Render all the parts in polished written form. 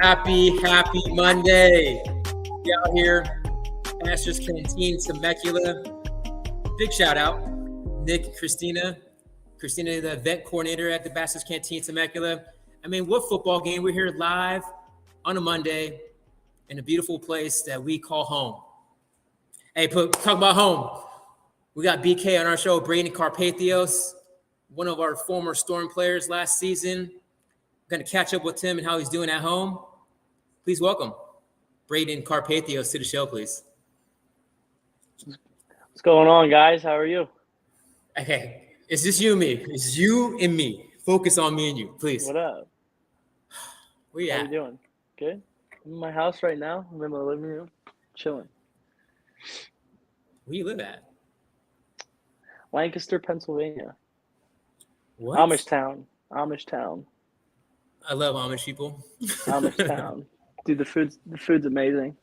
Happy Monday. We out here, Masters Canteen, Temecula. Big shout out, Nick and Christina. Christina, the event coordinator at the Masters Canteen, Temecula. I mean, what football game? We're here live on a Monday in a beautiful place that we call home. Hey, talk about home. We got BK on our show, Braedon Karpathios, one of our former Storm players last season. Going to catch up with him and how he's doing at home. Please welcome Braedon Karpathios to the show, please. What's going on, guys? How are you? Okay, it's just you and me. It's you and me. Focus on me and you, please. What up? Where you How at? you doing? Good. I'm in my house right now. I'm in my living room, chilling. Where you live at? Lancaster, Pennsylvania. What? Amish town. I love Amish people. Amish town. Dude, the food's amazing.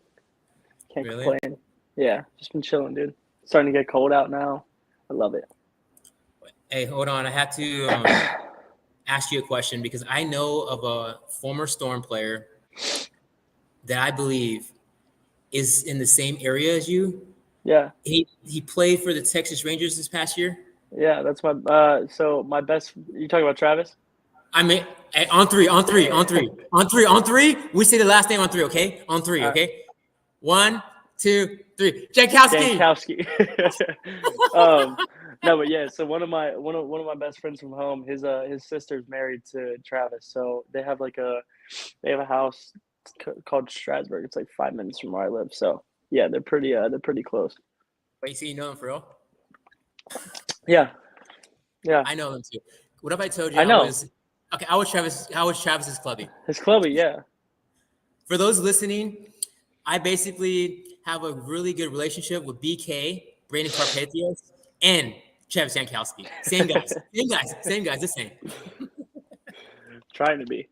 Can't Really? complain. Yeah, just been chilling, dude. Starting to get cold out now. I love it. Hey, hold on. I have to ask you a question because I know of a former Storm player that I believe is in the same area as you. Yeah. He played for the Texas Rangers this past year. Yeah, that's my so my best. You talking about Travis? I mean, hey, on three. We say the last name on three, okay? On three, All right. okay? 1, 2, 3. Jankowski. No, but yeah. So one of my best friends from home, his sister's married to Travis, so they have a house called Strasburg. It's like 5 minutes from where I live. So yeah, they're pretty close. Wait, so you know him for real? Yeah. I know him too. What if I told you I know. How was Travis's clubby? His clubby, yeah. For those listening, I basically have a really good relationship with BK, Braedon Karpathios, and Travis Jankowski. Same guys, the same. Trying to be.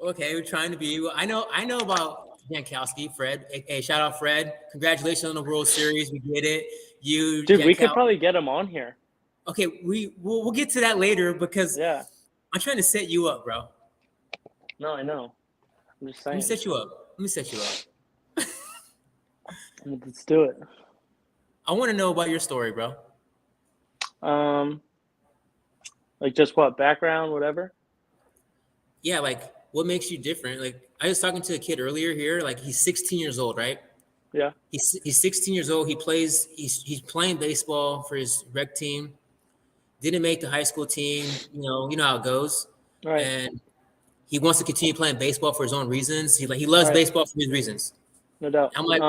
Okay, we're trying to be. Well, I know about Jankowski, Fred. Hey, shout out Fred. Congratulations on the World Series. We did it. Dude, we could probably get him on here. Okay, we'll get to that later because yeah, I'm trying to set you up, bro. No, I know. I'm just saying. Let me set you up. Let's do it. I want to know about your story, bro. Like just what background, whatever. Yeah, like what makes you different? Like I was talking to a kid earlier here. Like he's 16 years old, right? Yeah. He's 16 years old. He's playing baseball for his rec team. Didn't make the high school team. You know how it goes. Right. And he wants to continue playing baseball for his own reasons. He loves right. baseball for his reasons. No doubt. I'm like,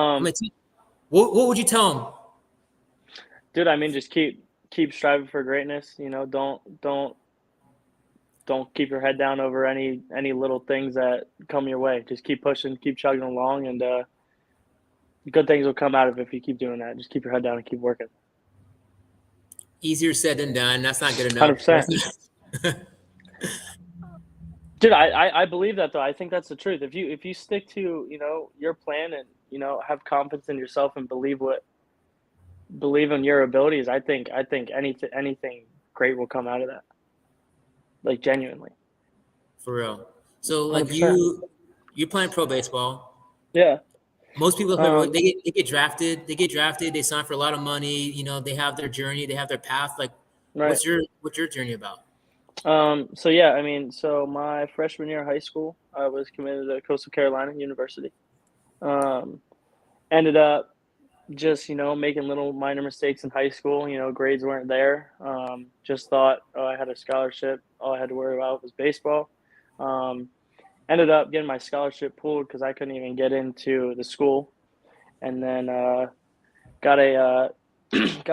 what would you tell him? Dude, I mean, just keep striving for greatness. You know, don't keep your head down over any little things that come your way. Just keep pushing, keep chugging along, and good things will come out of it if you keep doing that. Just keep your head down and keep working. Easier said than done. That's not good enough. 100%. Dude, I believe that though. I think that's the truth. If you stick to your plan and have confidence in yourself and believe in your abilities, I think anything great will come out of that. Like genuinely. For real. So like 100%. you're playing pro baseball. Yeah. Most people they get drafted. They sign for a lot of money. They have their journey. They have their path. Like, right. what's your journey about? So yeah, I mean, so my freshman year of high school, I was committed to Coastal Carolina University. Ended up just making little minor mistakes in high school. Grades weren't there. Just thought, I had a scholarship. All I had to worry about was baseball. Ended up getting my scholarship pulled because I couldn't even get into the school, and then got a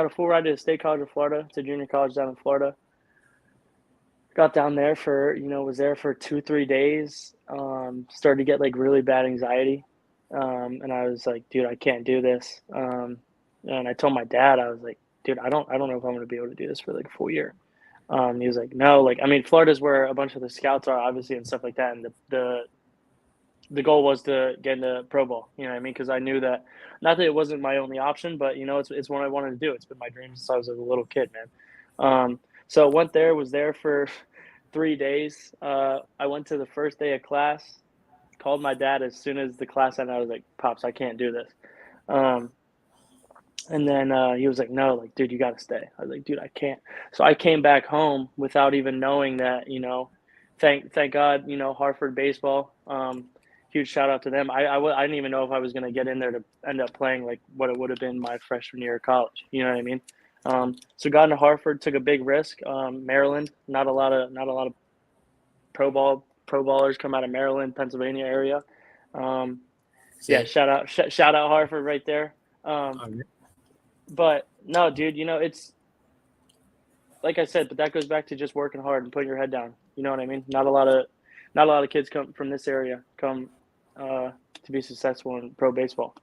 full ride to the State College of Florida, to junior college down in Florida. Got down there was there for 2-3 days. Started to get like really bad anxiety, and I was like, dude, I can't do this. And I told my dad, I was like, dude, I don't know if I'm going to be able to do this for like a full year. He was like, no, like, I mean, Florida's where a bunch of the scouts are, obviously, and stuff like that. And the goal was to get into Pro Bowl, you know what I mean? Because I knew that, not that it wasn't my only option, but, it's what I wanted to do. It's been my dream since I was a little kid, man. So went there, was there for 3 days. I went to the first day of class. called my dad as soon as the class ended. I was like, Pops, I can't do this. And then he was like, no, like, dude, you got to stay. I was like, dude, I can't. So I came back home without even knowing that, thank God, Hartford baseball. Huge shout out to them. I didn't even know if I was going to get in there to end up playing like what it would have been my freshman year of college. You know what I mean? So got into Hartford, took a big risk. Maryland, not a lot of pro ballers come out of Maryland, Pennsylvania area. Yeah, shout out Hartford right there. But no, dude, it's like I said, but that goes back to just working hard and putting your head down. You know what I mean? Not a lot of kids come from this area to be successful in pro baseball.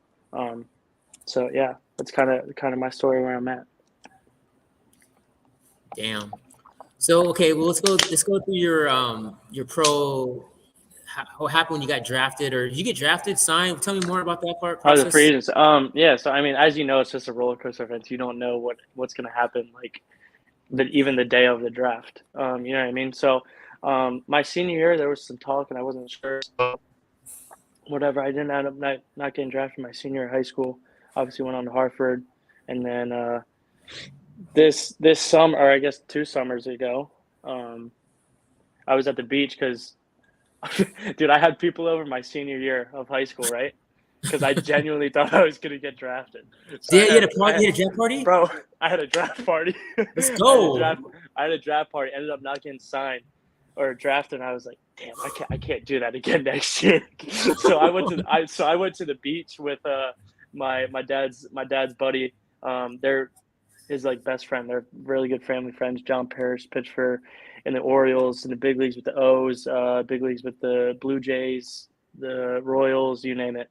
So yeah, that's kind of my story where I'm at. Damn. So okay, well let's go through your pro. What happened when you got drafted, or did you get drafted, signed? Tell me more about that I was a process. free agent. Yeah. So I mean, as you know, it's just a roller coaster event. You don't know what's going to happen, like even the day of the draft. You know what I mean? So, my senior year, there was some talk, and I wasn't sure. So whatever, I didn't end up not getting drafted my senior year of high school. Obviously, went on to Hartford, and then this summer, or I guess 2 summers ago, I was at the beach because, dude, I had people over my senior year of high school, right? Because I genuinely thought I was gonna get drafted. So Yeah, you had a party. You had a draft party, bro. I had a draft party. Let's go. I had a draft party. Ended up not getting signed or drafted. And I was like, damn, I can't do that again next year. So I went to the beach with my dad's buddy. They're his like best friend. They're really good family friends. John Parrish pitched for in the Orioles in the big leagues with the O's, big leagues with the Blue Jays, the Royals, you name it.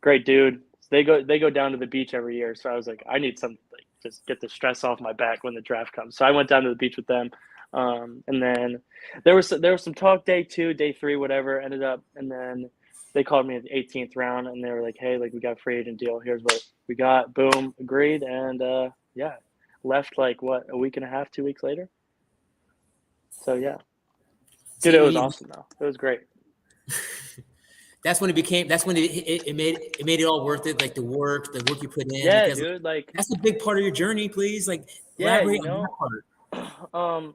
Great dude. They go down to the beach every year. So I was like, I need something like just get the stress off my back when the draft comes. So I went down to the beach with them. And then there was some talk day 2, day 3, whatever ended up. And then they called me at the 18th round and they were like, hey, like we got a free agent deal. Here's what we got. Boom, agreed. And yeah, left like a week and a half, 2 weeks later. So yeah, dude, it was awesome though. It was great. That's when it made it all worth it, like the work you put in. Yeah, because, dude, like that's a big part of your journey. Please, like, elaborate on that part.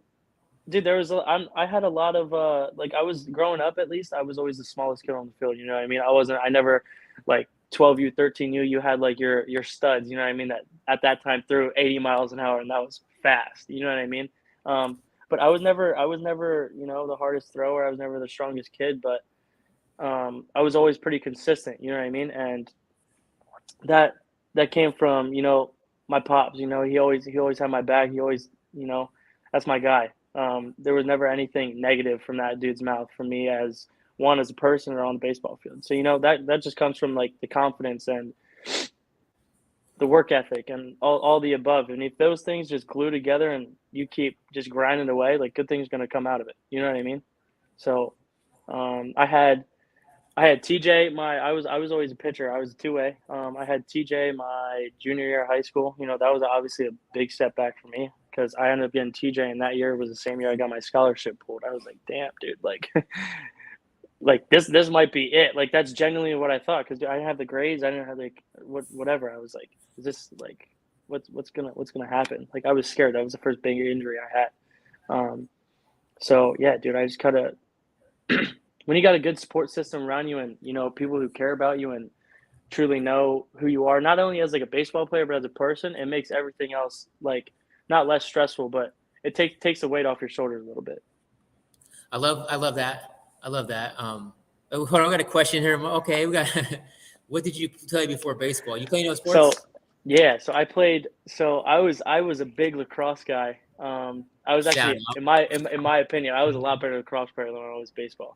Dude, I had a lot of like I was growing up, at least I was always the smallest kid on the field. You know what I mean? I never like 12U, 13U. You had like your studs. You know what I mean? That at that time threw 80 miles an hour, and that was fast. You know what I mean? But I was never the hardest thrower. I was never the strongest kid, but I was always pretty consistent, you know what I mean? And that came from, my pops, he always had my back. He always, that's my guy. There was never anything negative from that dude's mouth for me as a person or on the baseball field. So, that just comes from like the confidence and the work ethic and all the above. And if those things just glue together and you keep just grinding away, like good things are going to come out of it. You know what I mean? So, I had TJ. I was always a pitcher. I was a 2-way. I had TJ my junior year of high school. That was obviously a big setback for me because I ended up getting TJ, and that year was the same year I got my scholarship pulled. I was like, damn, dude, like, like this might be it. Like that's genuinely what I thought because I didn't have the grades. I didn't have like whatever. I was like, is this like what's gonna happen? Like I was scared. That was the first big injury I had. So yeah, dude, I just kind of. When you got a good support system around you and, people who care about you and truly know who you are, not only as like a baseball player, but as a person, it makes everything else like not less stressful, but it takes the weight off your shoulders a little bit. I love that. Hold on, I got a question here. Okay, we got, what did you play before baseball? You play no sports? So, yeah, so I was a big lacrosse guy. I was actually, in my opinion, I was a lot better lacrosse player than I was baseball.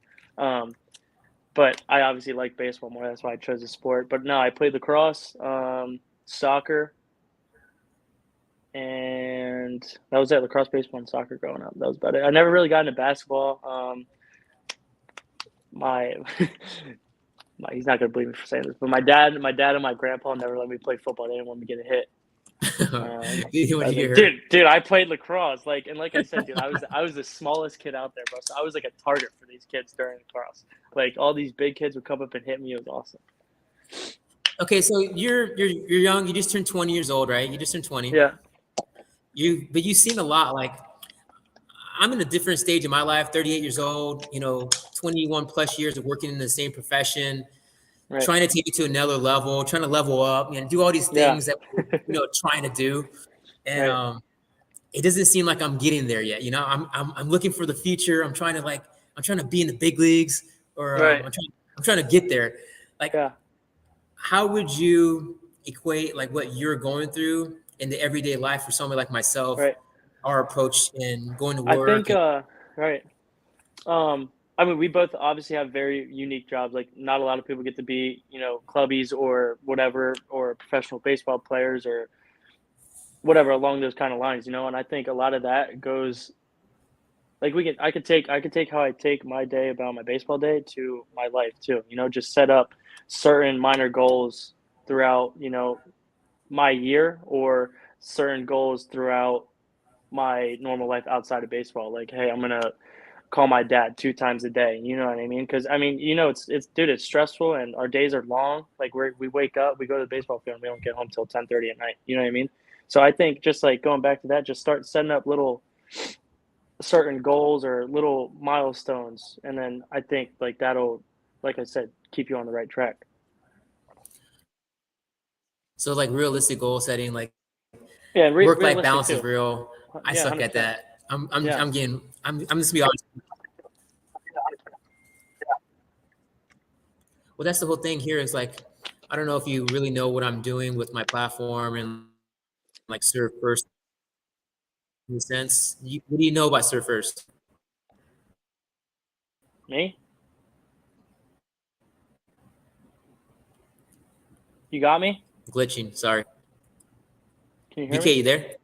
But I obviously like baseball more. That's why I chose the sport. But no, I played lacrosse, soccer, and that was it. Lacrosse, baseball, and soccer growing up. That was about it. I never really got into basketball. He's not gonna believe me for saying this, but my dad and my grandpa never let me play football. They didn't want me to get a hit. What do you hear? Dude, I played lacrosse. Like I said, dude, I was the smallest kid out there, bro. So I was like a target for these kids during lacrosse. Like all these big kids would come up and hit me. It was awesome. Okay, so you're young. You just turned 20 years old, right? You just turned 20. Yeah. But you've seen a lot. Like I'm in a different stage of my life. 38 years old. 21 plus years of working in the same profession. Right. Trying to take it to another level, trying to level up, and do all these things that we're, trying to do, and Right. It doesn't seem like I'm getting there yet. I'm looking for the future. I'm trying to be in the big leagues, or Right. I'm trying to get there. Like, Yeah. how would you equate like what you're going through in the everyday life for somebody like myself, Right. our approach in going to I work? think right. I mean, we both obviously have very unique jobs. Like, not a lot of people get to be, clubbies or whatever, or professional baseball players or whatever along those kind of lines, And I think a lot of that goes like I could take how I take my day about my baseball day to my life too. Just set up certain minor goals throughout, my year or certain goals throughout my normal life outside of baseball. Like, hey, I'm gonna call my dad 2 times a day. You know what I mean? Because I mean, it's dude, it's stressful and our days are long. Like we wake up, we go to the baseball field, and we don't get home till 10:30 at night. You know what I mean? So I think just like going back to that, just start setting up little certain goals or little milestones, and then I think like that'll, like I said, keep you on the right track. So like realistic goal setting, like Yeah, and work-life realistic balance is too. real. I Yeah, suck at 100%. that. Yeah. I'm just be honest. Well, that's the whole thing here is like, I don't know if you really know what I'm doing with my platform and like serve first in a sense. What do you know about serve first? Me? You got me? Glitching. Sorry. Can you hear BK, me? you there?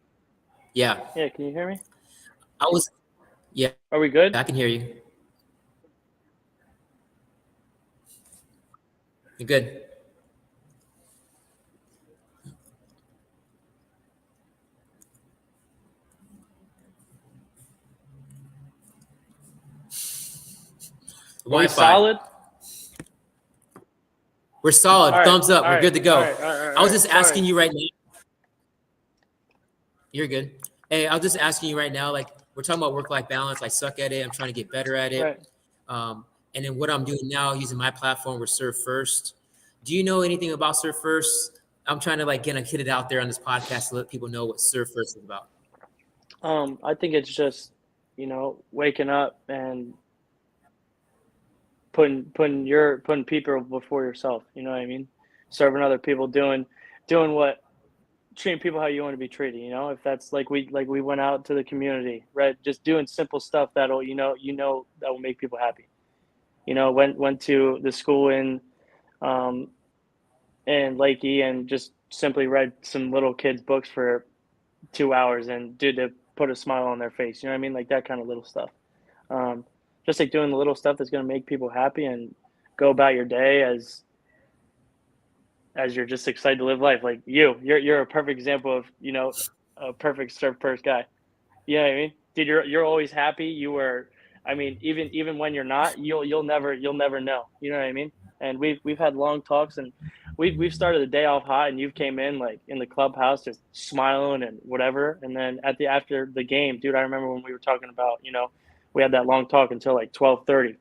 Yeah. Yeah, can you hear me? Yeah, Are we good? I can hear you. You're good. Are we Wi-Fi. solid? We're solid. All right. Thumbs up. All We're right. good to go. All right. All right. All right. I was just Sorry. asking you right now. You're good. Hey, I was just asking you right now, like we're talking about work-life balance. I suck at it. I'm trying to get better at it. Right. And then what I'm doing now, using my platform with Serve First. Do you know anything about Serve First? I'm trying to like get it out there on this podcast to let people know what Serve First is about. I think it's just, waking up and putting people before yourself. You know what I mean? Serving other people, doing what, treating people how you want to be treated. If that's like we went out to the community, right? Just doing simple stuff that'll that will make people happy. Went to the school in Lakey and just simply read some little kids' books for 2 hours, and dude, to put a smile on their face. You know what I mean? Like that kind of little stuff. Um, just like doing the little stuff that's going to make people happy and go about your day as you're just excited to live life. Like you're a perfect example of a perfect serve first guy. You know what I mean? Dude, you're always happy. I mean, even when you're not, you'll never know. You know what I mean? And we've had long talks, and we've started the day off hot, and you've came in like in the clubhouse just smiling and whatever. And then after the game, dude, I remember when we were talking about, we had that long talk until like 12:30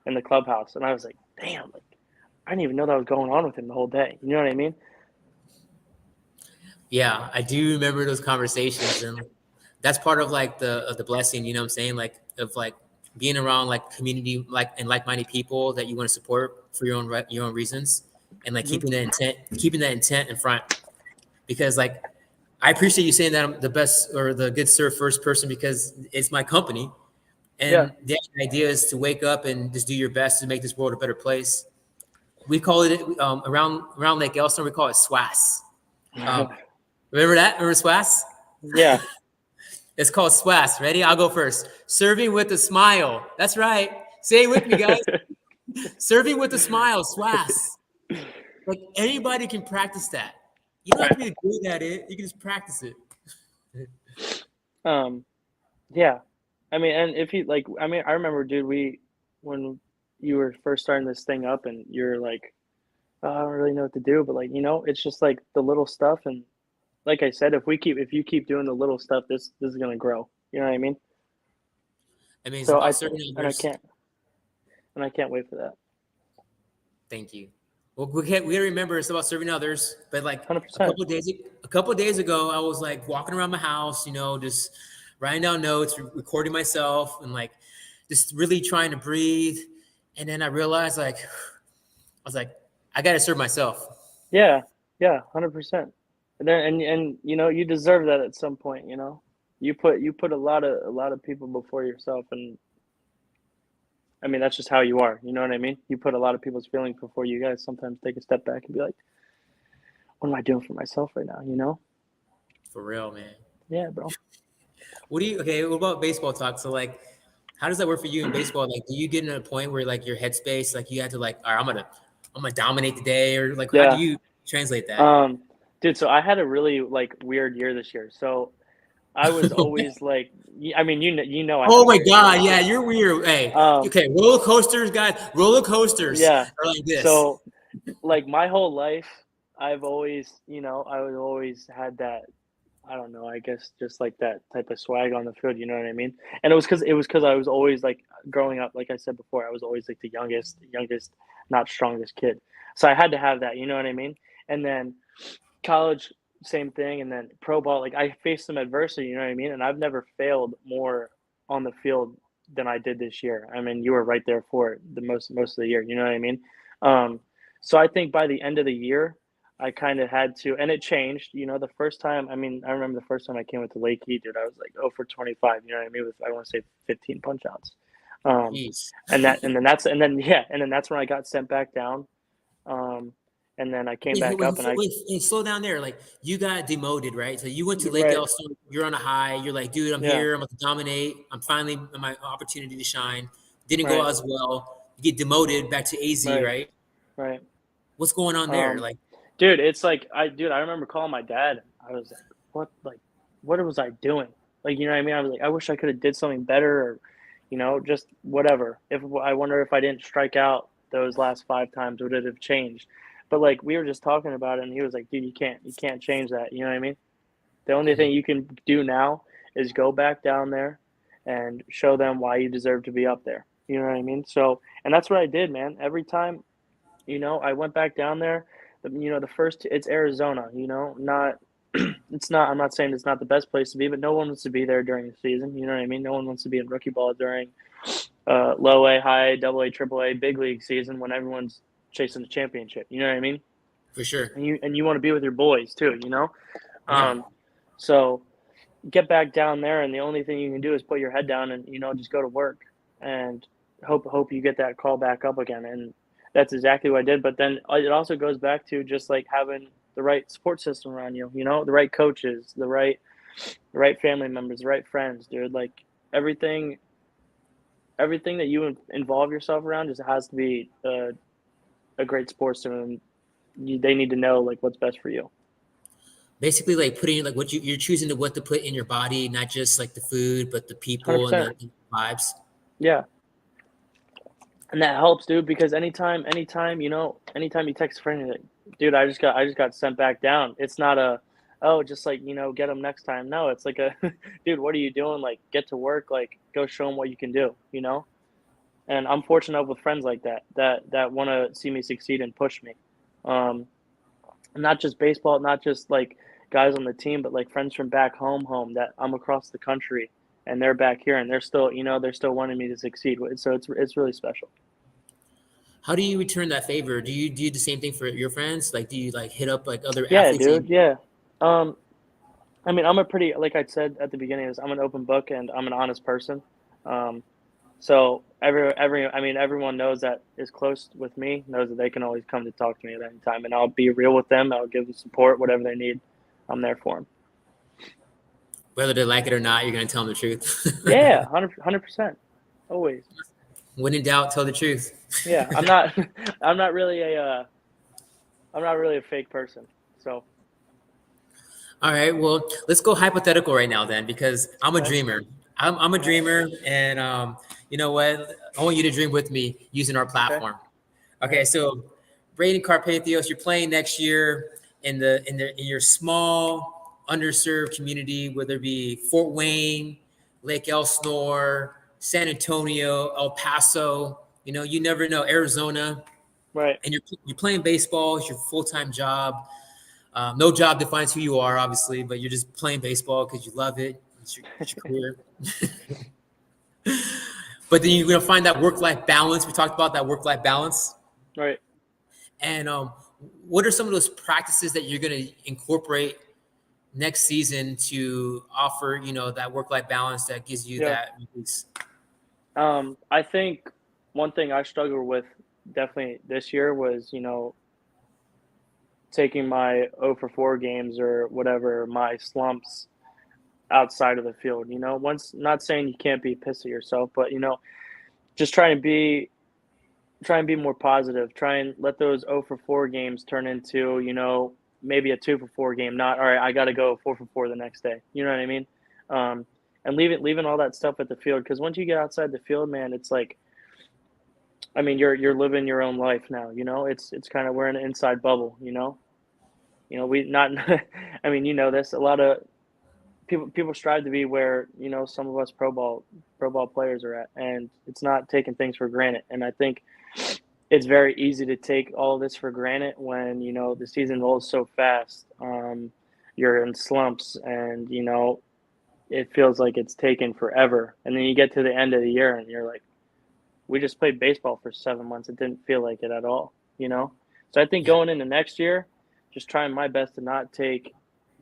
in the clubhouse, and I was like, damn, like I didn't even know that was going on with him the whole day. You know what I mean? Yeah, I do remember those conversations, and that's part of like the blessing. You know what I'm saying? Like of like being around like community and like-minded people that you want to support for your own reasons, and like keeping that intent in front. Because like I appreciate you saying that I'm the best or the good serve first person because it's my company, and the idea is to wake up and just do your best to make this world a better place. We call it around Lake Elsinore. We call it SWAS. Remember that? Remember SWAS? Yeah. It's called SWAS. Ready? I'll go first. Serving with a smile. That's right. Say it with me, guys. Serving with a smile. SWAS. Like anybody can practice that. You don't have to be good at it. You can just practice it. Yeah. I mean, and if you like, I mean, I remember, dude, when you were first starting this thing up and you're like, oh, I don't really know what to do, but like, it's just like the little stuff. And like I said, if you keep doing the little stuff, this is going to grow. You know what I mean? I mean, it's So about serving and I others. can't, and I can't wait for that. Thank you. Well, we gotta remember it's about serving others. But like 100%. a couple days ago, I was like walking around my house, just writing down notes, recording myself, and like just really trying to breathe. And then I realized, like, I was like, I gotta serve myself. Yeah. Yeah. 100%. And then, and you deserve that at some point, you put a lot of people before yourself. And I mean, that's just how you are. You know what I mean? You put a lot of people's feelings before you guys sometimes take a step back and be like, what am I doing for myself right now? For real, man. Yeah, bro. What about baseball talk? So like, how does that work for you in baseball? Like, do you get in a point where like your headspace, like you have to like, all right, I'm gonna dominate the day, or like, how do Yeah. you translate that? Dude, so I had a really like weird year this year. So I was always like, I mean, I had Oh a my weird year God, this yeah, year. you're weird. Hey, Um, okay, roller coasters, guys. Roller coasters yeah. are like this. So like my whole life, I've always, I was always had that. I don't know. I guess just like that type of swag on the field. You know what I mean? And it was because I was always like growing up. Like I said before, I was always like the youngest, not strongest kid. So I had to have that. You know what I mean? And then college, same thing. And then pro ball, like I faced some adversity. You know what I mean? And I've never failed more on the field than I did this year. I mean, you were right there for it the most of the year. You know what I mean? Um, so I think by the end of the year, I kind of had to, and it changed. The first time, I mean, I remember the first time I came into Lakey, dude, I was like 0 for 25. You know what I mean? With I want to say 15 punch outs. Um, Jeez. and then that's when I got sent back down. Um, and then I came back up, and Slow down there. Like you got demoted, right? So you went to Lake right, Elsinore. You're on a high. You're like, dude, I'm yeah, here. I'm about to dominate. I'm finally in my opportunity to shine. Didn't go right, as well. You get demoted back to AZ, right, right? right. What's going on there? Um, Like, dude, it's like I remember calling my dad. I was what was I doing? Like, you know what I mean? I was like, I wish I could have did something better, or, just whatever. If I wonder if I didn't strike out those last 5 times, would it have changed? But like we were just talking about it, and he was like, dude, you can't change that. You know what I mean? The only thing you can do now is go back down there and show them why you deserve to be up there. You know what I mean? So, and that's what I did, man. Every time, I went back down there. The first it's Arizona. Not it's not. I'm not saying it's not the best place to be, but no one wants to be there during the season. You know what I mean? No one wants to be in rookie ball during low A, high A, double A, triple A, big league season when everyone's chasing the championship. You know what I mean? for sure. And you want to be with your boys too. Yeah. So get back down there, and the only thing you can do is put your head down and just go to work and hope you get that call back up again. And that's exactly what I did. But then it also goes back to just like having the right support system around you, the right coaches, the right family members, the right friends, dude. Like everything that you involve yourself around just has to be a great sports team. They need to know like what's best for you. Basically, like putting like you're choosing what to put in your body, not just like the food, but the people and 100%. the vibes. Yeah. And that helps, dude, because anytime you text a friend, you're like, dude, I just got sent back down. It's not just like, get them next time. No, it's like dude, what are you doing? Like, get to work, like, go show them what you can do. And I'm fortunate with friends like that want to see me succeed and push me. Um, not just baseball, not just like guys on the team, but like friends from back home that I'm across the country and they're back here and they're still wanting me to succeed. So it's really special. How do you return that favor? Do you do the same thing for your friends? Like, do you like hit up like other Yeah, athletes? dude. Yeah. Um, I mean, like I said at the beginning, I'm an open book and I'm an honest person. Um, so everyone knows that is close with me knows that they can always come to talk to me at any time, and I'll be real with them. I'll give them support, whatever they need. I'm there for them. Whether they like it or not, you're gonna tell them the truth. Yeah, 100%, always. When in doubt, tell the truth. Yeah, I'm not really a fake person. So All right. Well, let's go hypothetical right now then, because I'm a Okay. dreamer. I'm a dreamer, and you know what? I want you to dream with me using our Okay. platform. All Okay, right. so Braedon Karpathios, you're playing next year in your small underserved community, whether it be Fort Wayne, Lake Elsinore, San Antonio, El Paso. You know, you never know, Arizona, Right. and you're playing baseball. It's your full time job. No job defines who you are, obviously, but you're just playing baseball because you love it. It's your career. But then you're gonna find that work life balance. We talked about that work life balance. Right. And what are some of those practices that you're going to incorporate next season to offer, you know, that work-life balance that gives you Yeah. that release? I think one thing I struggled with definitely this year was, taking my 0 for 4 games or whatever, my slumps outside of the field. Once, not saying you can't be pissed at yourself, but just try and be more positive. Try and let those 0 for 4 games turn into, maybe a 2 for 4 game. Not all right. I got to go 4 for 4 the next day. You know what I mean? And leaving all that stuff at the field, because once you get outside the field, man, it's like, I mean, you're living your own life now. It's kind of, we're in an inside bubble. We not. I mean, this. A lot of people strive to be where some of us pro ball players are at, and it's not taking things for granted. And I think it's very easy to take all this for granted when the season rolls so fast. You're in slumps, and it feels like it's taken forever. And then you get to the end of the year, and you're like, we just played baseball for 7 months. It didn't feel like it at all. So I think Yeah. going into next year, just trying my best to not take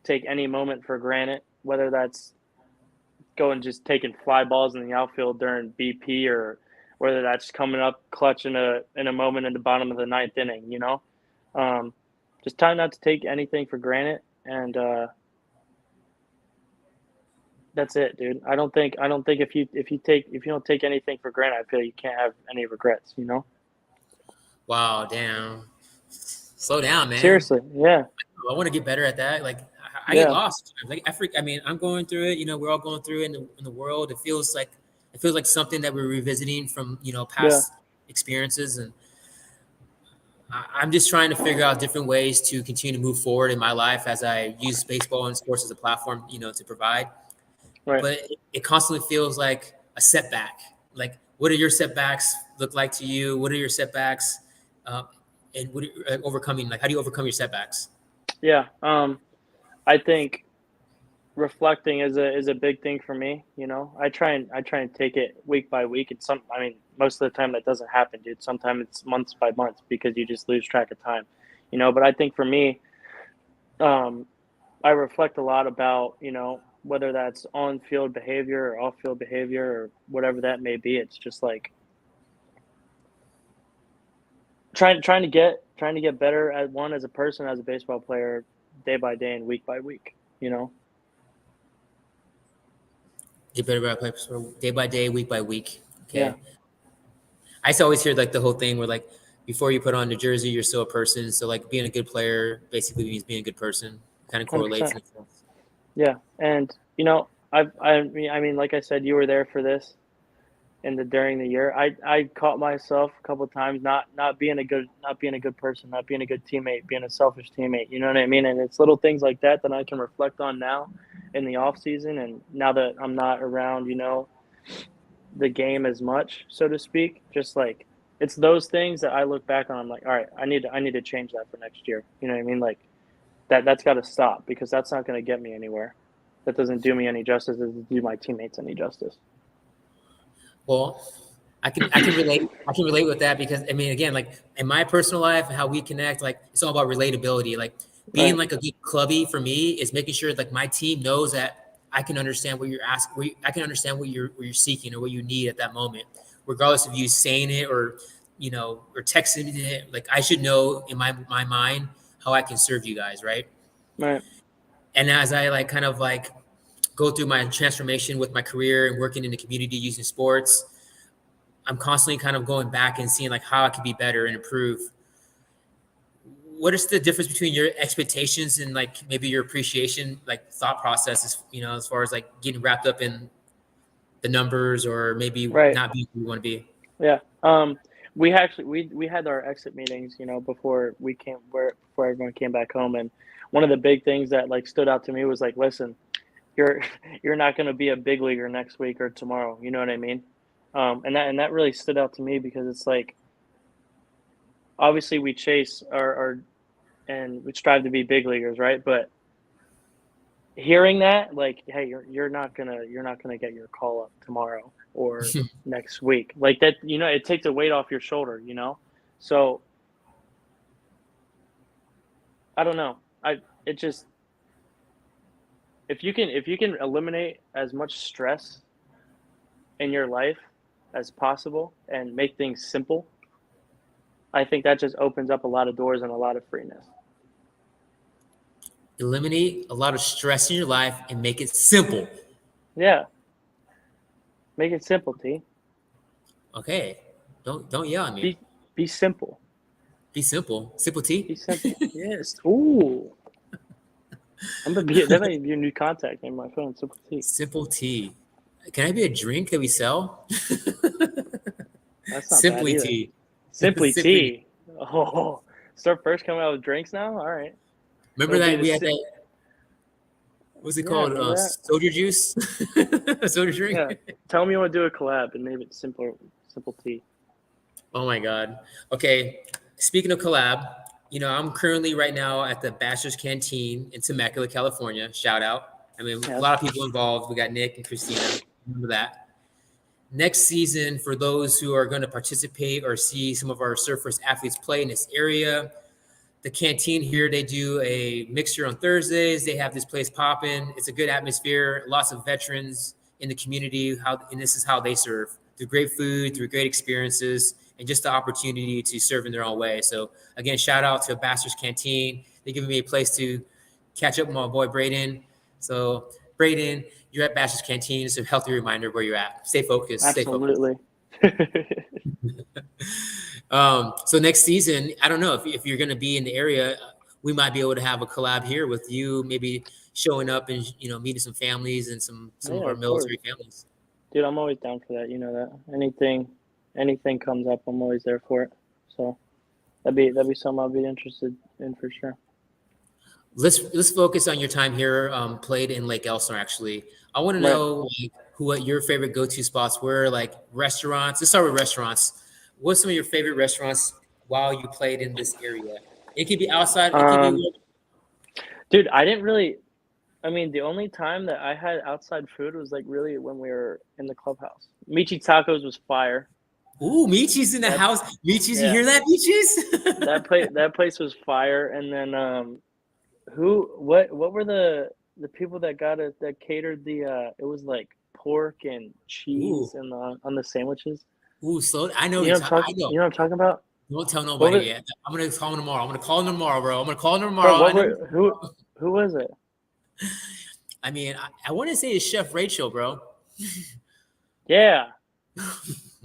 any moment for granted, whether that's going just taking fly balls in the outfield during BP, or whether that's coming up clutch in a moment in the bottom of the ninth inning. Um, just try not to take anything for granted, and that's it, dude. I don't think if you don't take anything for granted, I feel you can't have any regrets. Wow, damn. Slow down, man. Seriously, yeah, I want to get better at that. Like I get yeah, lost. Like I mean, I'm going through it. You know, we're all going through it in the world. It feels like something that we're revisiting from yeah, past experiences, and I'm just trying to figure out different ways to continue to move forward in my life as I use baseball and sports as a platform, to provide. right. But it constantly feels like a setback. Like, what are your setbacks look like to you? What are your setbacks? And what are overcoming? Like, how do you overcome your setbacks? Yeah, I think reflecting is a big thing for me. I try and take it week by week. It's some I mean, most of the time that doesn't happen, dude. Sometimes it's months by months because you just lose track of time. But I think for me, um I reflect a lot about, whether that's on field behavior or off field behavior or whatever that may be. It's just like trying to get better at one, as a person, as a baseball player, day by day and week by week. Get better about play day by day, week by week. Yeah, Okay. I used to always hear like the whole thing where like before you put on the jersey, you're still a person. So like being a good player basically means being a good person. Kind of correlates 100%. in a sense. Yeah, and I mean, like I said, you were there for this in the during the year. I caught myself a couple of times not being a good person, not being a good teammate, being a selfish teammate. You know what I mean? And it's little things like that that I can reflect on now in the off season, and now that I'm not around, the game as much, so to speak. Just like it's those things that I look back on. I'm like, all right, I need to change that for next year. You know what I mean? Like that's got to stop, because that's not going to get me anywhere. That doesn't do me any justice. It doesn't do my teammates any justice. Well, I can relate with that because I mean again, like in my personal life and how we connect, like it's all about relatability. Like being Right, like a good clubby for me is making sure like my team knows that I can understand what you're asking, I can understand what you're seeking or what you need at that moment, regardless of you saying it or or texting it. Like I should know in my mind how I can serve you guys, right? right, And as I like kind of like go through my transformation with my career and working in the community using sports, I'm constantly kind of going back and seeing like how I could be better and improve. what is the difference between your expectations and like maybe your appreciation, like thought processes, as far as like getting wrapped up in the numbers or maybe Right. not being who you want to be? Yeah. We actually we had our exit meetings, before before everyone came back home, and one of the big things that like stood out to me was like, listen, you're you're not going to be a big leaguer next week or tomorrow. You know what I mean? And that really stood out to me because it's like, obviously we chase our and we strive to be big leaguers, right? But hearing that, like, hey, you're not gonna get your call up tomorrow or next week, like that, it takes a weight off your shoulder. So I don't know. It just, if you can eliminate as much stress in your life as possible and make things simple, I think that just opens up a lot of doors and a lot of freeness. Eliminate a lot of stress in your life and make it simple. Yeah. Make it simple, T. Okay. Don't yell at me. Be simple. Be simple. Simple T. Be simple. Yes. Ooh. That might be your new contact name on my phone. Simple T. Simple T. Can I be a drink that we sell? That's not Simply bad either. T. Simply T. Oh, start first coming out with drinks now. All right. Remember It'll that be we had that. What's it called? remember that? Soda juice. Soda drink. Yeah. Tell me you want to do a collab and name it Simple T. Oh my God. Okay. Speaking of collab, I'm currently right now at the Bachelor's Canteen in Temecula, California. Shout out. I mean, Yeah. a lot of people involved. We got Nick and Christina. Remember that. Next season, for those who are going to participate or see some of our Surf First athletes play in this area, the canteen here, they do a mixture on Thursdays. They have this place popping. It's a good atmosphere. Lots of veterans in the community. And this is how they serve, through great food, through great experiences, and just the opportunity to serve in their own way. So again, shout out to Bachelor's Canteen. They're giving me a place to catch up with my boy Braedon. So Braedon, you're at Bachelor's Canteen. It's a healthy reminder of where you're at. Stay focused. Absolutely. Stay focused. So next season, I don't know if you're going to be in the area, we might be able to have a collab here with you, maybe showing up and meeting some families and some of our military families. Dude, I'm always down for that. You know that. Anything comes up, I'm always there for it. So that'd be something I'll be interested in for sure. Let's focus on your time here. Played in Lake Elsinore, actually. I want to know what your favorite go-to spots were, like restaurants. Let's start with restaurants. What's some of your favorite restaurants while you played in this area? It could be outside. It could be. Dude, I didn't really. I mean, the only time that I had outside food was like really when we were in the clubhouse. Michi Tacos was fire. Ooh, Michi's in the house. Michi's, you hear that, Michi's? that place was fire. And then what were the people that that catered the it was like pork and cheese and on the sandwiches. Ooh, so I know. You know what I'm talking about? Don't tell nobody yet. I'm gonna call him tomorrow. I'm gonna call him tomorrow, bro. I'm gonna call him tomorrow. Bro, who was it? I mean, I want to say it's Chef Rachel, bro. Yeah.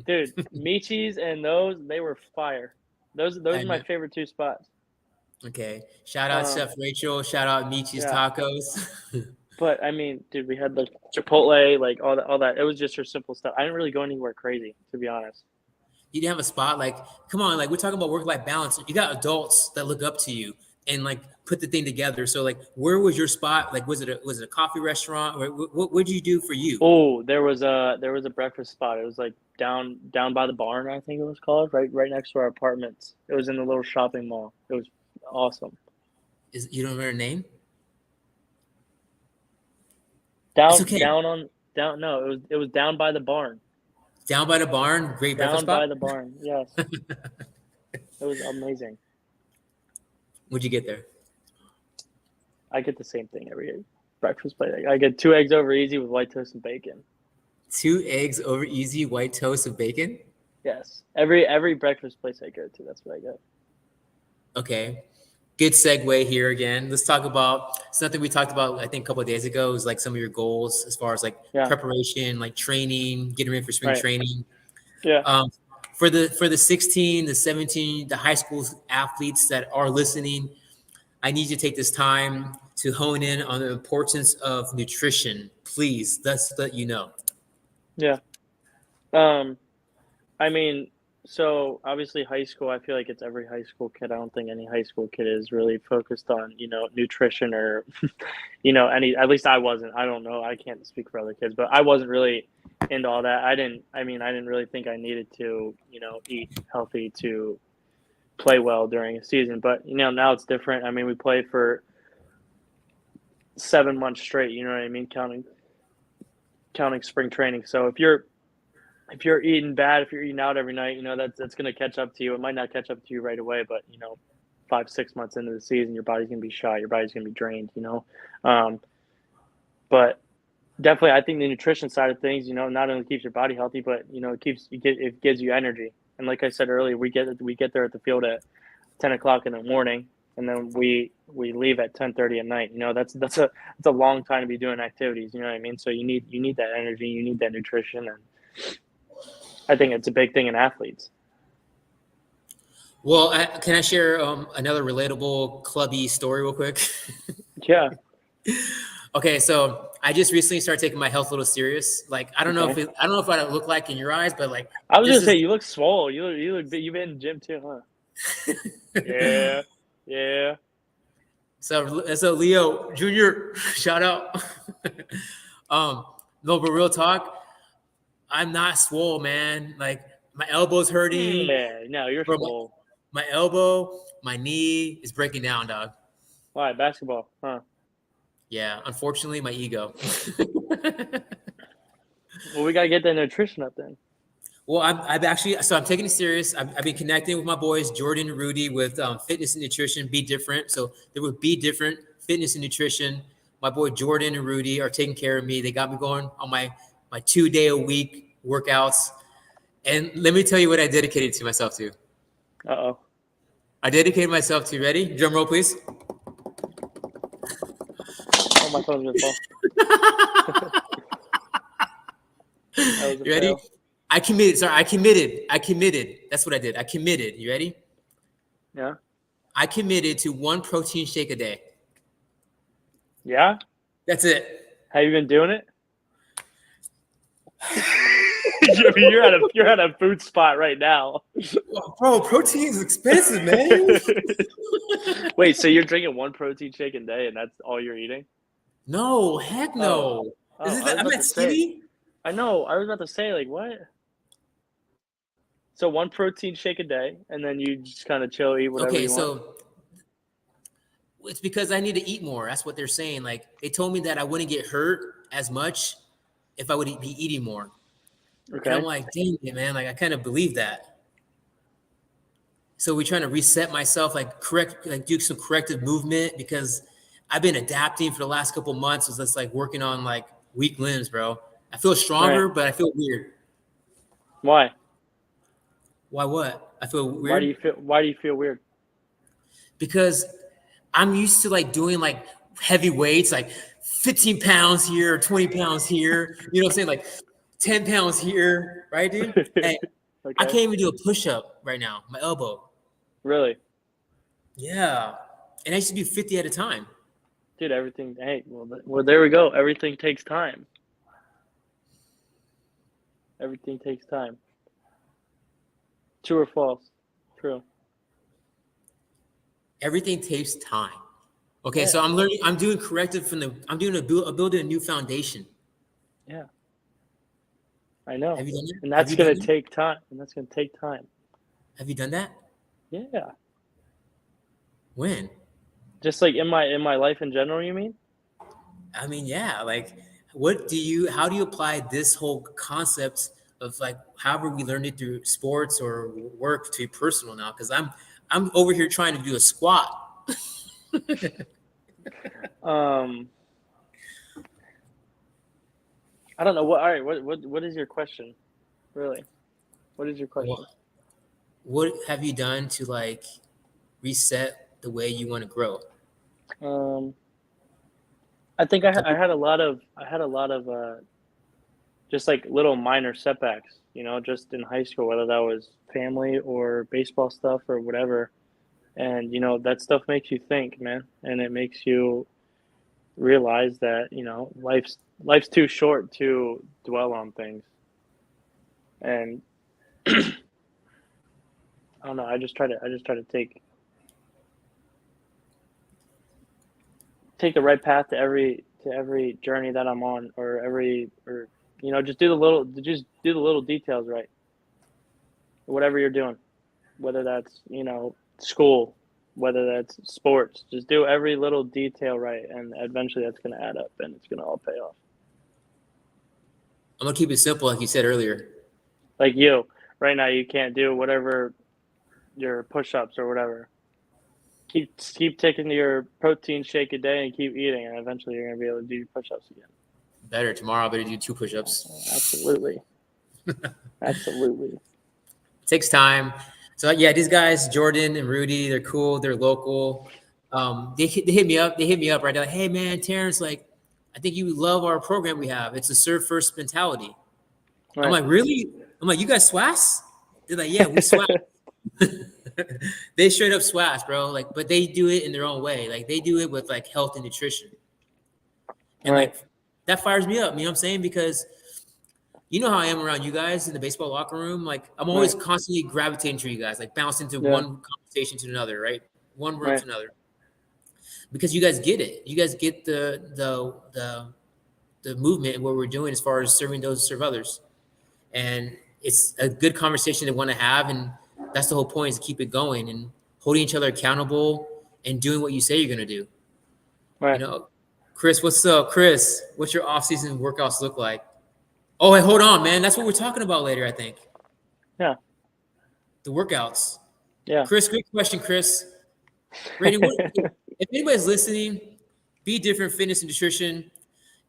Dude, Michi's and they were fire. Those are my favorite two spots. Okay. Shout out Chef Rachel. Shout out Michi's Tacos. But I mean, dude, we had like Chipotle, like all that. It was just your simple stuff. I didn't really go anywhere crazy, to be honest. You didn't have a spot, like, come on, like we're talking about work-life balance. You got adults that look up to you and like put the thing together. So like, where was your spot? Like, was it a coffee restaurant? Or what did you do for you? Oh, there was a breakfast spot. It was like down by the barn, I think it was called, right next to our apartments. It was in the little shopping mall. It was awesome. You don't remember the name? No, it was down by the barn. Down by the barn, great breakfast spot. Down by the barn, yes. It was amazing. What'd you get there? I get the same thing every breakfast plate. I get 2 eggs over easy with white toast and bacon. 2 eggs over easy, white toast and bacon? Yes. Every breakfast place I go to, that's what I get. Okay. Good segue here again. Let's talk about something we talked about, I think, a couple of days ago, is like some of your goals as far as like preparation, like training, getting ready for spring training. Yeah. For the 16, the 17, the high school athletes that are listening, I need you to take this time to hone in on the importance of nutrition. Please, let's let you know. Yeah. I mean, so obviously high school, I feel like it's every high school kid. I don't think any high school kid is really focused on, nutrition or, at least I wasn't. I don't know. I can't speak for other kids, but I wasn't really into all that. I didn't really think I needed to, eat healthy to play well during a season. But, now it's different. I mean, we play for 7 months straight, you know what I mean? Counting spring training. So if you're eating bad, if you're eating out every night, that's going to catch up to you. It might not catch up to you right away, but 5-6 months into the season, your body's going to be shot. Your body's going to be drained. But definitely, I think the nutrition side of things, not only keeps your body healthy, but it gives you energy. And like I said earlier, we get there at the field at 10 o'clock in the morning, and then we leave at 10:30 at night. That's a long time to be doing activities. You know what I mean? So you need that energy, you need that nutrition, and I think it's a big thing in athletes. Well, can I share another relatable clubby story real quick? Yeah. Okay, so I just recently started taking my health a little serious. Like, I don't know if what I look like in your eyes, but like, I was gonna say you look swole. You look you've been in the gym too, huh? Yeah. So Leo Junior, shout out. No, but real talk, I'm not swole, man. Like my elbow's hurting. Yeah, no, you're swole. My elbow, my knee is breaking down, dog. Why? Basketball, huh? Yeah, unfortunately, my ego. Well, we gotta get that nutrition up then. Well, I'm taking it serious. I've been connecting with my boys, Jordan and Rudy, with fitness and nutrition, Be Different. So there would Be Different, fitness and nutrition. My boy Jordan and Rudy are taking care of me. They got me going on my 2-day-a-week workouts. And let me tell you what I dedicated to myself to. Uh-oh. I dedicated myself to, ready? Drum roll, please. Oh, my phone's gonna fall. You ready? Fail. I committed. That's what I did. I committed. You ready? Yeah. I committed to 1 protein shake a day. Yeah? That's it. Have you been doing it? you're at a food spot right now. Well, bro, protein is expensive, man. Wait, so you're drinking 1 protein shake a day and that's all you're eating? No, heck no. I'm not skinny. I know. I was about to say, like, what? So 1 protein shake a day, and then you just kind of chill, eat whatever you want? Okay, so it's because I need to eat more. That's what they're saying. Like, they told me that I wouldn't get hurt as much if I would be eating more. Okay. And I'm like, dang it, man. Like, I kind of believe that. So we're trying to reset myself, do some corrective movement, because I've been adapting for the last couple of months. Was just like working on like weak limbs, bro. I feel stronger, right, but I feel weird. Why? Why what? I feel weird. Why do you feel weird? Because I'm used to like doing like heavy weights, like 15 pounds here, 20 pounds here. You know what I'm saying? Like 10 pounds here, right, dude? Hey, okay. I can't even do a push-up right now. My elbow. Really? Yeah. And I used to do 50 at a time. Dude, everything. Hey, well, there we go. Everything takes time. Everything takes time. True or false? True. Everything takes time. Okay, yeah. So I'm learning. I'm doing corrective I'm building a new foundation. Yeah. I know. Have you done that? And that's going to take time. Have you done that? Yeah. When? Just like in my life in general, you mean? I mean, yeah. Like, how do you apply this whole concept of like however we learned it through sports or work to personal now? Because I'm over here trying to do a squat. I don't know. All right. What is your question? Really? What is your question? What have you done to like reset the way you want to grow? I think I had a lot of just like little minor setbacks. just in high school, whether that was family or baseball stuff or whatever. And, that stuff makes you think, man. And it makes you realize that, life's too short to dwell on things. And I don't know, I just try to take the right path to every journey that I'm on, just do the little details right. Whatever you're doing, whether that's, school, whether that's sports, just do every little detail right, and eventually that's going to add up and it's going to all pay off. I'm gonna keep it simple, like you said earlier. Like you, right now, you can't do whatever your push-ups or whatever. Keep taking your protein shake a day and keep eating, and eventually you're gonna be able to do your push-ups again. Better tomorrow. I better do 2 push-ups. Absolutely, absolutely. It takes time. So yeah, these guys, Jordan and Rudy, they're cool. They're local. They hit me up. They hit me up right. They're like, hey man, Terrence, like, I think you love our program we have. It's a serve first mentality. Right. I'm like, really? I'm like, you guys swass? They're like, yeah, we swass. They straight up swass, bro. Like, but they do it in their own way. Like, they do it with like health and nutrition. And right. like, that fires me up. You know what I'm saying? Because you know how I am around you guys in the baseball locker room. Like, I'm always constantly gravitating to you guys, like bouncing to one conversation to another, right? One room to another. Because you guys get it. You guys get the movement and what we're doing as far as serving those serve others. And it's a good conversation to want to have. And that's the whole point, is to keep it going and holding each other accountable and doing what you say you're going to do. Right. Chris, what's up? Chris, what's your off-season workouts look like? Oh, hey, hold on, man. That's what we're talking about later, I think. Yeah. The workouts. Yeah. Chris, great question, Chris. Braedon, if anybody's listening, Be Different Fitness and Nutrition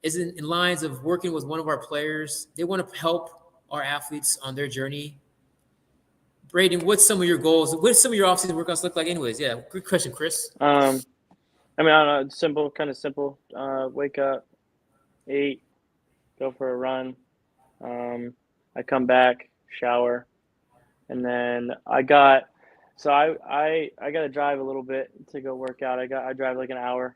is in lines of working with one of our players. They want to help our athletes on their journey. Braedon, what's some of your goals? What's some of your off-season workouts look like anyways? Yeah, good question, Chris. I don't know, it's simple, kind of simple. Wake up, eat, go for a run. I come back, shower, and then I got to drive a little bit to go work out. I drive like an hour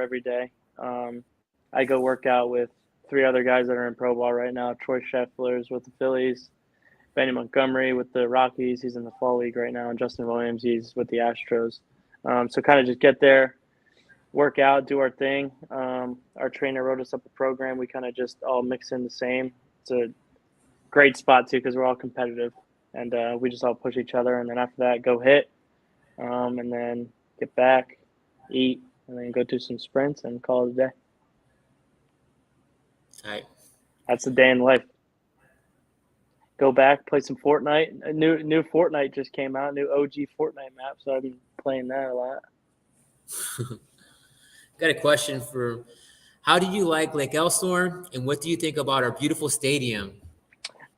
every day. I go work out with 3 other guys that are in pro ball right now. Troy Scheffler's with the Phillies, Benny Montgomery with the Rockies. He's in the fall league right now, and Justin Williams, he's with the Astros. So kind of just get there, work out, do our thing. Our trainer wrote us up a program. We kind of just all mix in the same. It's a great spot too, because we're all competitive, and we just all push each other. And then after that, go hit, and then get back, eat, and then go do some sprints and call it a day. Right. That's the day in life. Go back, play some Fortnite. A new Fortnite just came out, new OG Fortnite map, so I've been playing that a lot. Got a question for, how do you like Lake Elsinore, and what do you think about our beautiful stadium?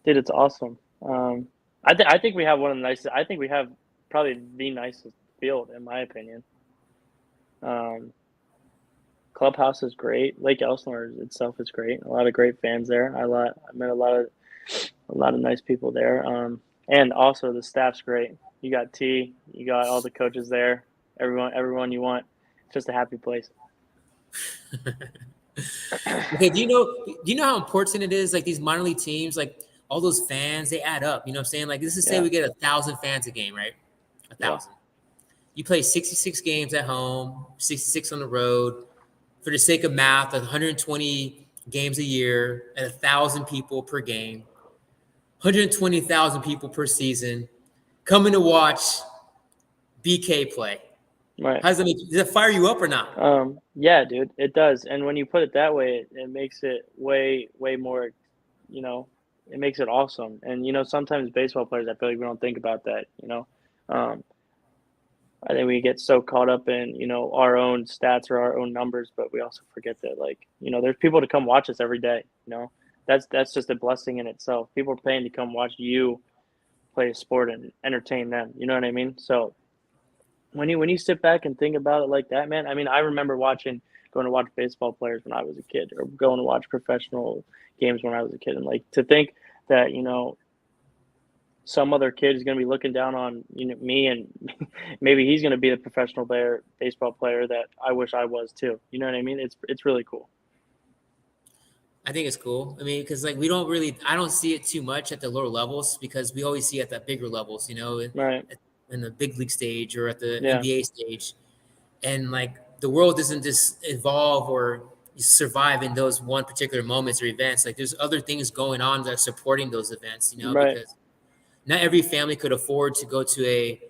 Dude, it's awesome. I think we have one of the nicest. I think we have probably the nicest field, in my opinion. Clubhouse is great. Lake Elsinore itself is great. A lot of great fans there. I met a lot of nice people there. And also the staff's great. You got T, you got all the coaches there. Everyone you want. It's just a happy place. Okay, do you know how important it is? Like, these minor league teams, like all those fans, they add up. You know what I'm saying? Like, this is say we get 1,000 fans a game, right? 1,000. Yeah. You play 66 games at home, 66 on the road. For the sake of math, 120 games a year at 1,000 people per game, 120,000 people per season coming to watch BK play. Right. Does that fire you up or not? Yeah, dude, it does. And when you put it that way, it makes it way more, it makes it awesome. And, sometimes baseball players, I feel like we don't think about that, I think we get so caught up in, our own stats or our own numbers, but we also forget that, like, there's people to come watch us every day, That's just a blessing in itself. People are paying to come watch you play a sport and entertain them. You know what I mean? So when you sit back and think about it like that, man, I mean, I remember going to watch baseball players when I was a kid, or going to watch professional games when I was a kid. And like, to think that, some other kid is going to be looking down on me, and maybe he's going to be the professional baseball player that I wish I was too. You know what I mean? It's really cool. I think it's cool. I mean, because like I don't see it too much at the lower levels because we always see it at the bigger levels, Right. in the big league stage or at the Yeah. NBA stage. And like the world doesn't just evolve or survive in those one particular moments or events. Like there's other things going on that are supporting those events, Right. because not every family could afford to go to a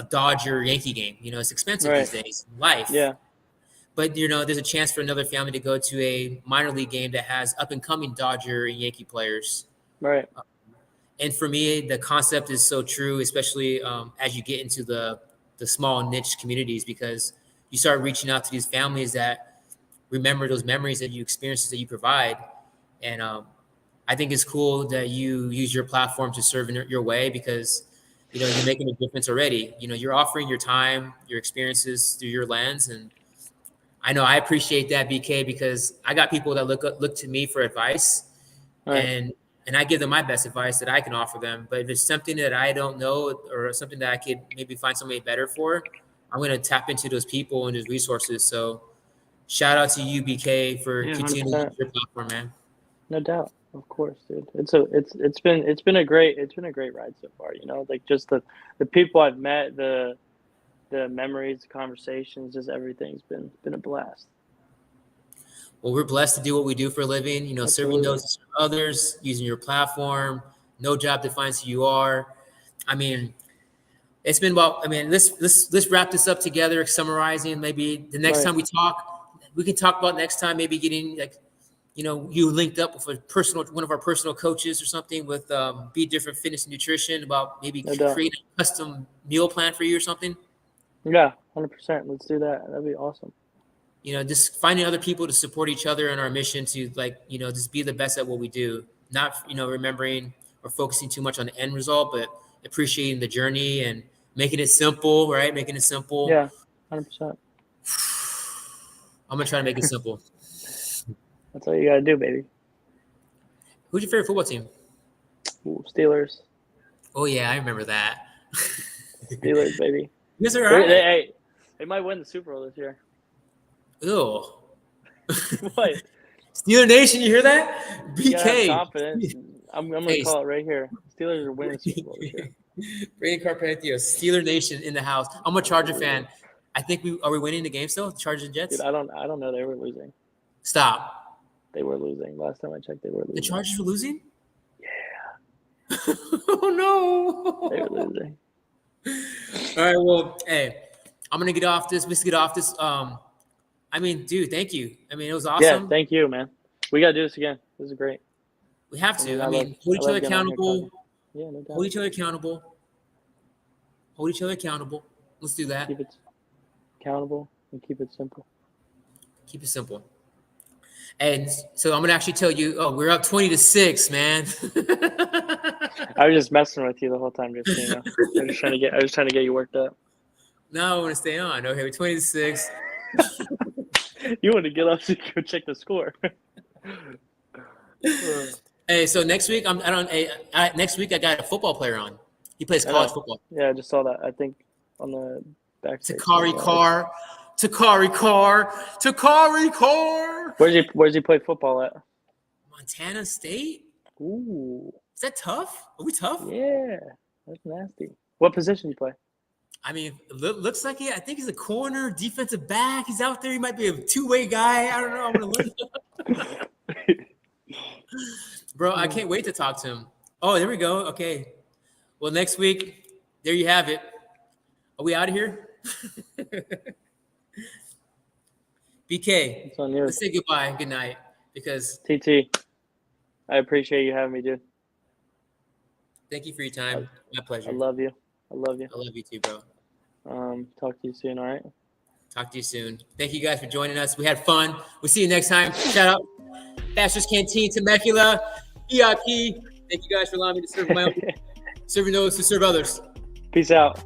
Dodger Yankee game. It's expensive Right. these days. Life. Yeah. But there's a chance for another family to go to a minor league game that has up and coming Dodger and Yankee players. Right. And for me, the concept is so true, especially as you get into the small niche communities, because you start reaching out to these families that remember those memories that you experiences that you provide. And I think it's cool that you use your platform to serve in your way, because you're making a difference already. You're offering your time, your experiences through your lens, and I know I appreciate that, BK, because I got people that look to me for advice, Right. and I give them my best advice that I can offer them. But if it's something that I don't know or something that I could maybe find somebody better for, I'm going to tap into those people and those resources. So shout out to you, BK, for continuing to 100%. use your platform, man. No doubt. Of course, dude. It's been a great ride so far, like just the people I've met, the memories, the conversations, just everything's been a blast. Well, we're blessed to do what we do for a living, serving those to serve others, using your platform. No job defines who you are. I mean, it's been about, let's wrap this up together, summarizing. Maybe the next time we talk, we can talk about next time, maybe getting you linked up with one of our personal coaches or something with Be Different Fitness and Nutrition, about maybe creating a custom meal plan for you or something. Yeah, 100%. Let's do that. That'd be awesome. Just finding other people to support each other in our mission to just be the best at what we do. Not, remembering or focusing too much on the end result, but appreciating the journey and making it simple, right? Making it simple. Yeah, 100%. I'm going to try to make it simple. That's all you got to do, baby. Who's your favorite football team? Ooh, Steelers. Oh, yeah, I remember that. Steelers, baby. You guys are all right. They might win the Super Bowl this year. Ew. What? Steeler Nation, you hear that? BK. Yeah, I'm confident. I'm going to call it right here. Steelers are winning the Super Bowl this year. Braedon Karpathios, Steeler Nation in the house. I'm a Charger fan. I think are we winning the game still? Chargers and Jets? Dude, I don't know. They were losing. Stop. They were losing. Last time I checked, they were losing. The Chargers were losing? Yeah. Oh, no. They were losing. All right, well, hey, I'm going to get off this. Let's get off this. Dude, thank you. It was awesome. Yeah, thank you, man. We got to do this again. This is great. We have to. Hold each other accountable. Yeah, no doubt. Hold each other accountable. Hold each other accountable. Let's do that. Keep it accountable and keep it simple. Keep it simple. And so I'm going to actually tell you, we're up 20-6, man. I was just messing with you the whole time, just so you know. I was trying to get you worked up. No, I want to stay on. Okay, we're 20-6. You want to get up so you can check the score. Hey, so next week next week I got a football player on. He plays college football. Yeah, I just saw that. I think on the back. Takari Carr. Where's he play football at? Montana State. Ooh. Is that tough? Are we tough? Yeah, that's nasty. What position do you play? Looks like it. I think he's a corner, defensive back. He's out there. He might be a two-way guy. I don't know. I'm going to look. Bro, I can't wait to talk to him. Oh, there we go. Okay. Well, next week, there you have it. Are we out of here? BK, It's on you. Let's say goodbye, good night, because TT, I appreciate you having me, dude. Thank you for your time. My pleasure. I love you. I love you too, bro. Talk to you soon, all right? Talk to you soon. Thank you guys for joining us. We had fun. We'll see you next time. Shout out Bachelor's Canteen, Temecula, EIP. Thank you guys for allowing me to serve my own, serving those who serve others. Peace out.